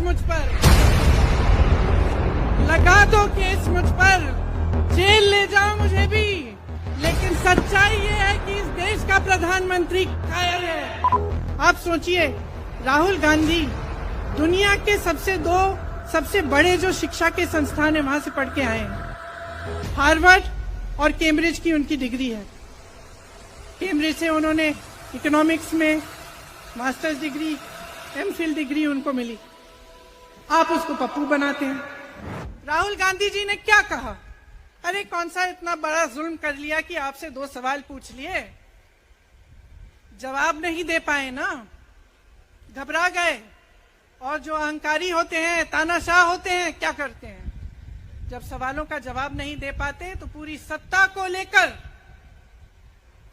मुझ पर, लगा दो केस मुझ पर, जेल ले जाओ मुझे भी, लेकिन सच्चाई ये है कि इस देश का प्रधानमंत्री कायर है। आप सोचिए, राहुल गांधी दुनिया के सबसे बड़े जो शिक्षा के संस्थान है वहां से पढ़ के आए हैं। हार्वर्ड और कैम्ब्रिज की उनकी डिग्री है। कैम्ब्रिज से उन्होंने इकोनॉमिक्स में मास्टर्स डिग्री, एमफिल डिग्री उनको मिली। आप उसको पप्पू बनाते हैं। राहुल गांधी जी ने क्या कहा? अरे कौन सा इतना बड़ा जुल्म कर लिया कि आपसे 2 सवाल पूछ लिए, जवाब नहीं दे पाए ना, घबरा गए। और जो अहंकारी होते हैं, तानाशाह होते हैं, क्या करते हैं? जब सवालों का जवाब नहीं दे पाते तो पूरी सत्ता को लेकर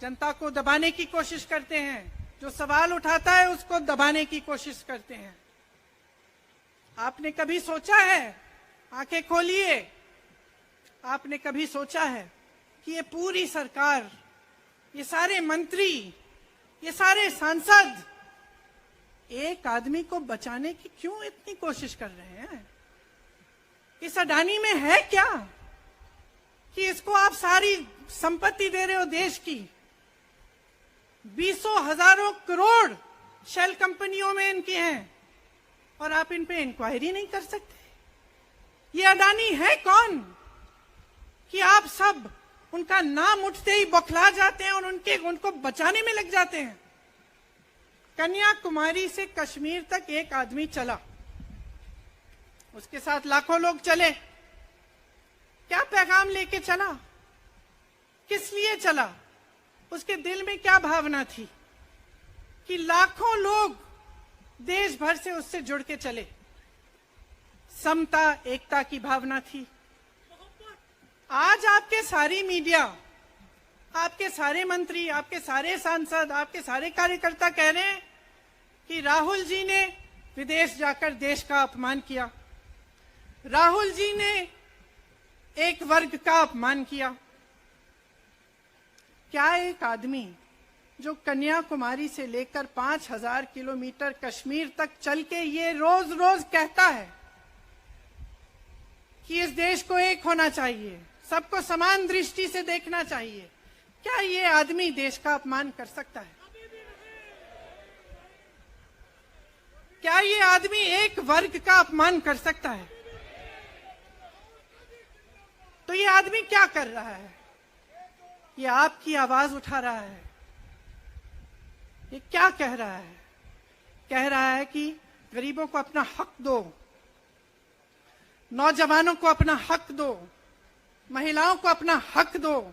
जनता को दबाने की कोशिश करते हैं। जो सवाल उठाता है उसको दबाने की कोशिश करते हैं। आपने कभी सोचा है, आंखें खोलिए, आपने कभी सोचा है कि ये पूरी सरकार, ये सारे मंत्री, ये सारे सांसद एक आदमी को बचाने की क्यों इतनी कोशिश कर रहे हैं? इस अडानी में है क्या कि इसको आप सारी संपत्ति दे रहे हो देश की? 20 हजारों करोड़ शेल कंपनियों में इनके हैं और आप इन पे इंक्वायरी नहीं कर सकते? ये अडानी है कौन कि आप सब उनका नाम उठते ही बौखला जाते हैं और उनको बचाने में लग जाते हैं? कन्याकुमारी से कश्मीर तक एक आदमी चला, उसके साथ लाखों लोग चले। क्या पैगाम लेके चला? किस लिए चला? उसके दिल में क्या भावना थी कि लाखों लोग देश भर से उससे जुड़ के चले? समता, एकता की भावना थी। आज आपके सारी मीडिया, आपके सारे मंत्री, आपके सारे सांसद, आपके सारे कार्यकर्ता कह रहे हैं कि राहुल जी ने विदेश जाकर देश का अपमान किया, राहुल जी ने एक वर्ग का अपमान किया। क्या एक आदमी जो कन्याकुमारी से लेकर 5000 किलोमीटर कश्मीर तक चल के ये रोज रोज कहता है कि इस देश को एक होना चाहिए, सबको समान दृष्टि से देखना चाहिए, क्या ये आदमी देश का अपमान कर सकता है? क्या ये आदमी एक वर्ग का अपमान कर सकता है? तो ये आदमी क्या कर रहा है? ये आपकी आवाज उठा रहा है। ये क्या कह रहा है? कह रहा है कि गरीबों को अपना हक दो, नौजवानों को अपना हक दो, महिलाओं को अपना हक दो।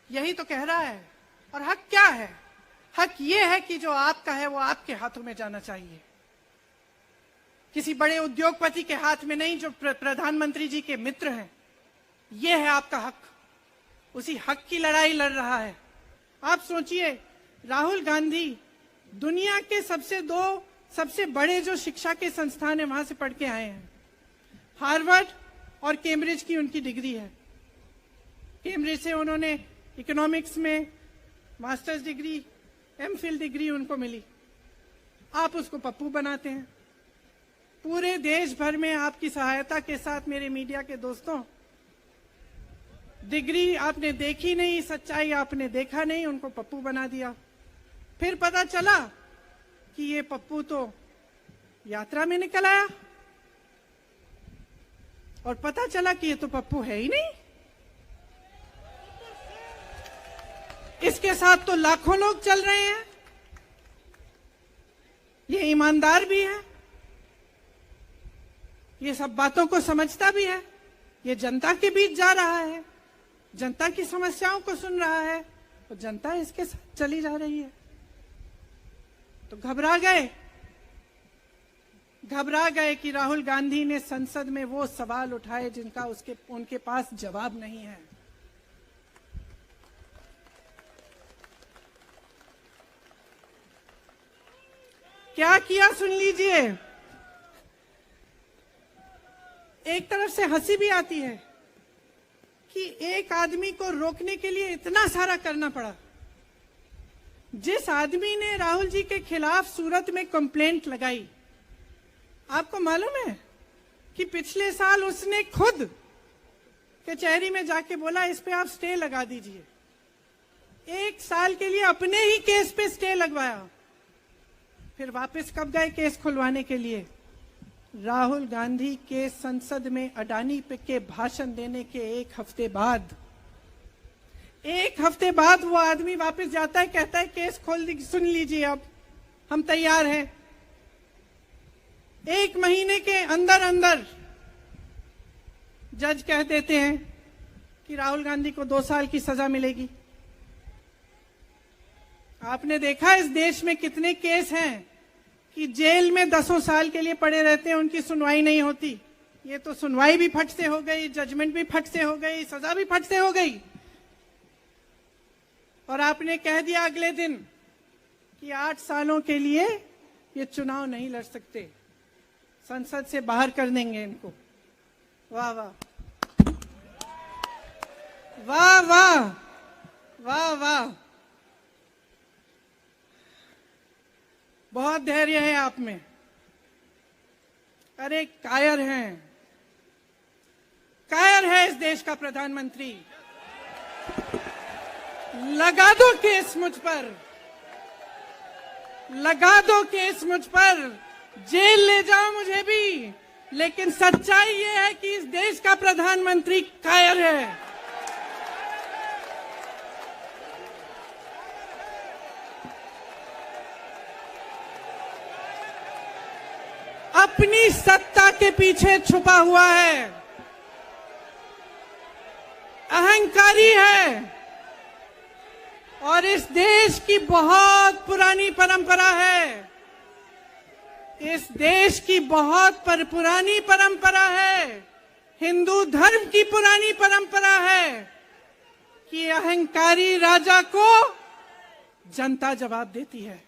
यही तो कह रहा है। और हक क्या है? हक ये है कि जो आपका है वो आपके हाथों में जाना चाहिए, किसी बड़े उद्योगपति के हाथ में नहीं, जो प्रधानमंत्री जी के मित्र हैं। ये है आपका हक। उसी हक की लड़ाई लड़ रहा है। आप सोचिए, राहुल गांधी दुनिया के सबसे बड़े जो शिक्षा के संस्थान है वहां से पढ़ के आए हैं। हार्वर्ड और कैम्ब्रिज की उनकी डिग्री है। कैम्ब्रिज से उन्होंने इकोनॉमिक्स में मास्टर्स डिग्री, एमफिल डिग्री उनको मिली। आप उसको पप्पू बनाते हैं। पूरे देश भर में आपकी सहायता के साथ मेरे मीडिया के दोस्तों, डिग्री आपने देखी नहीं, सच्चाई आपने देखा नहीं, उनको पप्पू बना दिया। फिर पता चला कि ये पप्पू तो यात्रा में निकल आया और पता चला कि ये तो पप्पू है ही नहीं। इसके साथ तो लाखों लोग चल रहे हैं। ये ईमानदार भी है, ये सब बातों को समझता भी है, ये जनता के बीच जा रहा है, जनता की समस्याओं को सुन रहा है, तो जनता इसके साथ चली जा रही है। तो घबरा गए कि राहुल गांधी ने संसद में वो सवाल उठाए जिनका उनके पास जवाब नहीं है। क्या किया सुन लीजिए। एक तरफ से हंसी भी आती है कि एक आदमी को रोकने के लिए इतना सारा करना पड़ा। जिस आदमी ने राहुल जी के खिलाफ सूरत में कंप्लेंट लगाई, आपको मालूम है कि पिछले साल उसने खुद कचहरी में जाके बोला इस पे आप स्टे लगा दीजिए। 1 साल के लिए अपने ही केस पे स्टे लगवाया। फिर वापस कब गए केस खुलवाने के लिए? राहुल गांधी के संसद में अडानी के भाषण देने के 1 हफ्ते बाद। 1 हफ्ते बाद वो आदमी वापस जाता है, कहता है केस खोल दी, सुन लीजिए अब हम तैयार हैं। 1 महीने के अंदर अंदर जज कह देते हैं कि राहुल गांधी को 2 साल की सजा मिलेगी। आपने देखा इस देश में कितने केस हैं कि जेल में 10 साल के लिए पड़े रहते हैं, उनकी सुनवाई नहीं होती। ये तो सुनवाई भी फट से हो गई, जजमेंट भी फट से हो गई, सजा भी फट से हो गई। और आपने कह दिया अगले दिन कि 8 सालों के लिए ये चुनाव नहीं लड़ सकते, संसद से बाहर कर देंगे इनको। वाह वाह वाह वाह वाह वाह, बहुत धैर्य है आप में। अरे कायर हैं, कायर है इस देश का प्रधानमंत्री। लगा दो केस मुझ पर, लगा दो केस मुझ पर, जेल ले जाओ मुझे भी, लेकिन सच्चाई ये है कि इस देश का प्रधानमंत्री कायर है। अपनी सत्ता के पीछे छुपा हुआ है, अहंकारी है। और इस देश की बहुत पुरानी परंपरा है, इस देश की बहुत पुरानी परंपरा है, हिंदू धर्म की पुरानी परंपरा है कि अहंकारी राजा को जनता जवाब देती है।